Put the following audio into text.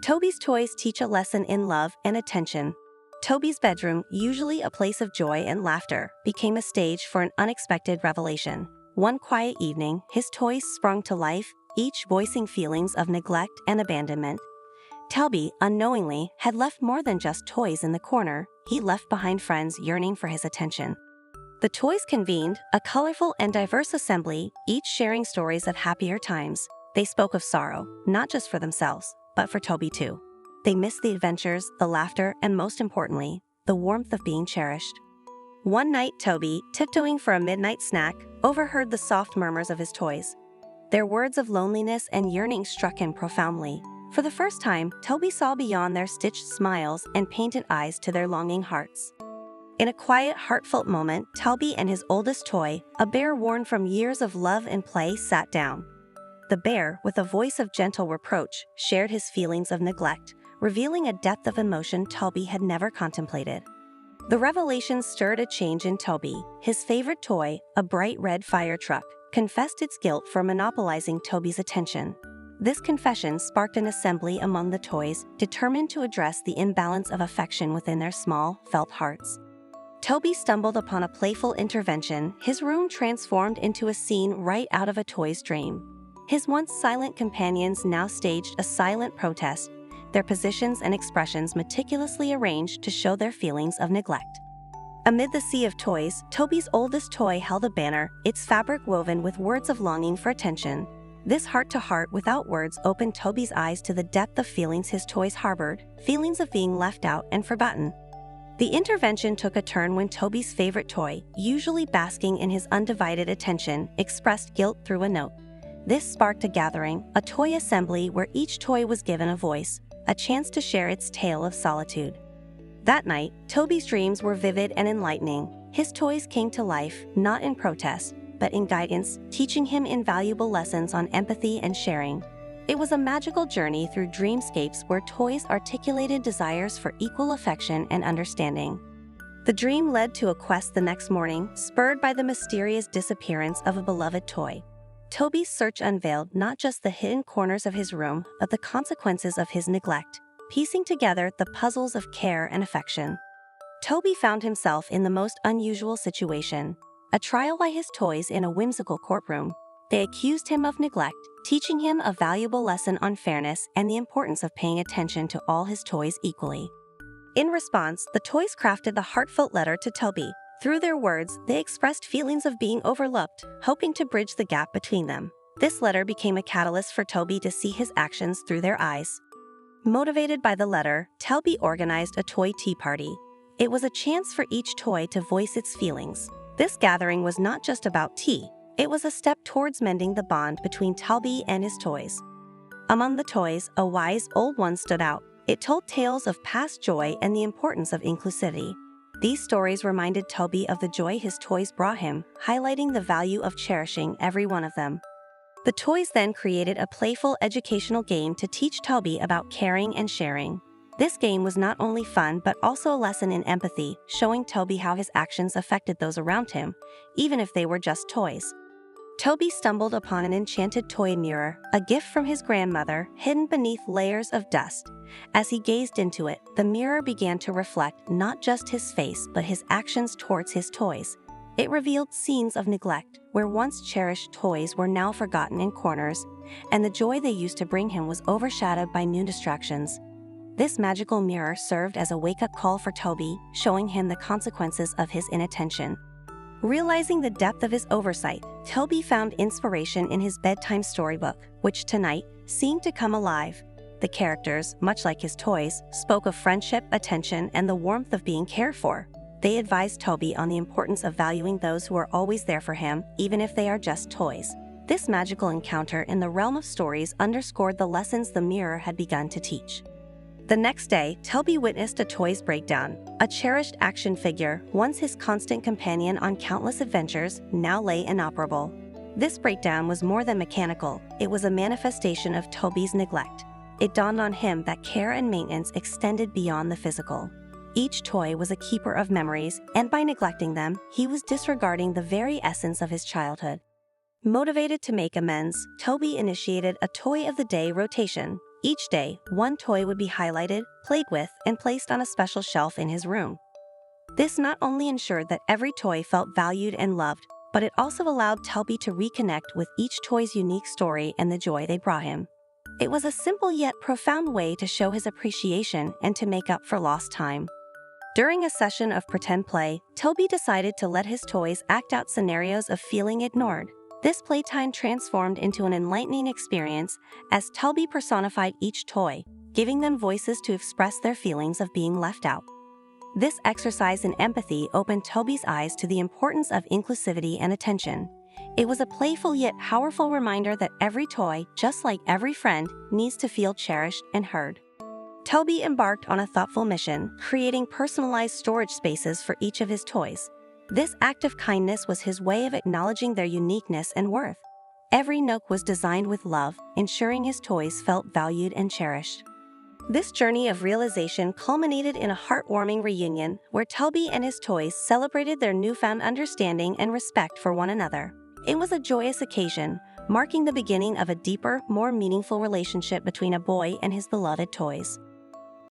Toby's toys teach a lesson in love and attention. Toby's bedroom, usually a place of joy and laughter, became a stage for an unexpected revelation. One quiet evening, his toys sprung to life, each voicing feelings of neglect and abandonment. Toby, unknowingly, had left more than just toys in the corner. He left behind friends yearning for his attention. The toys convened, a colorful and diverse assembly, each sharing stories of happier times. They spoke of sorrow, not just for themselves, but for Toby too. They missed the adventures, the laughter, and most importantly, the warmth of being cherished. One night, Toby, tiptoeing for a midnight snack, overheard the soft murmurs of his toys. Their words of loneliness and yearning struck him profoundly. For the first time, Toby saw beyond their stitched smiles and painted eyes to their longing hearts. In a quiet, heartfelt moment, Toby and his oldest toy, a bear worn from years of love and play, sat down. The bear, with a voice of gentle reproach, shared his feelings of neglect, revealing a depth of emotion Toby had never contemplated. The revelation stirred a change in Toby. His favorite toy, a bright red fire truck, confessed its guilt for monopolizing Toby's attention. This confession sparked an assembly among the toys, determined to address the imbalance of affection within their small, felt hearts. Toby stumbled upon a playful intervention, his room transformed into a scene right out of a toy's dream. His once silent companions now staged a silent protest, their positions and expressions meticulously arranged to show their feelings of neglect. Amid the sea of toys, Toby's oldest toy held a banner, its fabric woven with words of longing for attention. This heart-to-heart without words opened Toby's eyes to the depth of feelings his toys harbored, feelings of being left out and forgotten. The intervention took a turn when Toby's favorite toy, usually basking in his undivided attention, expressed guilt through a note. This sparked a gathering, a toy assembly where each toy was given a voice, a chance to share its tale of solitude. That night, Toby's dreams were vivid and enlightening. His toys came to life, not in protest, but in guidance, teaching him invaluable lessons on empathy and sharing. It was a magical journey through dreamscapes where toys articulated desires for equal affection and understanding. The dream led to a quest the next morning, spurred by the mysterious disappearance of a beloved toy. Toby's search unveiled not just the hidden corners of his room, but the consequences of his neglect, piecing together the puzzles of care and affection. Toby found himself in the most unusual situation, a trial by his toys in a whimsical courtroom. They accused him of neglect, teaching him a valuable lesson on fairness and the importance of paying attention to all his toys equally. In response, the toys crafted the heartfelt letter to Toby. Through their words, they expressed feelings of being overlooked, hoping to bridge the gap between them. This letter became a catalyst for Toby to see his actions through their eyes. Motivated by the letter, Toby organized a toy tea party. It was a chance for each toy to voice its feelings. This gathering was not just about tea. It was a step towards mending the bond between Toby and his toys. Among the toys, a wise old one stood out. It told tales of past joy and the importance of inclusivity. These stories reminded Toby of the joy his toys brought him, highlighting the value of cherishing every one of them. The toys then created a playful educational game to teach Toby about caring and sharing. This game was not only fun but also a lesson in empathy, showing Toby how his actions affected those around him, even if they were just toys. Toby stumbled upon an enchanted toy mirror, a gift from his grandmother, hidden beneath layers of dust. As he gazed into it, the mirror began to reflect not just his face but his actions towards his toys. It revealed scenes of neglect, where once cherished toys were now forgotten in corners, and the joy they used to bring him was overshadowed by new distractions. This magical mirror served as a wake-up call for Toby, showing him the consequences of his inattention. Realizing the depth of his oversight, Toby found inspiration in his bedtime storybook, which tonight seemed to come alive. The characters, much like his toys, spoke of friendship, attention, and the warmth of being cared for. They advised Toby on the importance of valuing those who are always there for him, even if they are just toys. This magical encounter in the realm of stories underscored the lessons the mirror had begun to teach. The next day, Toby witnessed a toy's breakdown. A cherished action figure, once his constant companion on countless adventures, now lay inoperable. This breakdown was more than mechanical. It was a manifestation of Toby's neglect. It dawned on him that care and maintenance extended beyond the physical. Each toy was a keeper of memories, and by neglecting them, he was disregarding the very essence of his childhood. Motivated to make amends, Toby initiated a Toy of the Day rotation. Each day, one toy would be highlighted, played with, and placed on a special shelf in his room. This not only ensured that every toy felt valued and loved, but it also allowed Toby to reconnect with each toy's unique story and the joy they brought him. It was a simple yet profound way to show his appreciation and to make up for lost time. During a session of pretend play, Toby decided to let his toys act out scenarios of feeling ignored. This playtime transformed into an enlightening experience as Toby personified each toy, giving them voices to express their feelings of being left out. This exercise in empathy opened Toby's eyes to the importance of inclusivity and attention. It was a playful yet powerful reminder that every toy, just like every friend, needs to feel cherished and heard. Toby embarked on a thoughtful mission, creating personalized storage spaces for each of his toys. This act of kindness was his way of acknowledging their uniqueness and worth. Every nook was designed with love, ensuring his toys felt valued and cherished. This journey of realization culminated in a heartwarming reunion where Toby and his toys celebrated their newfound understanding and respect for one another. It was a joyous occasion, marking the beginning of a deeper, more meaningful relationship between a boy and his beloved toys.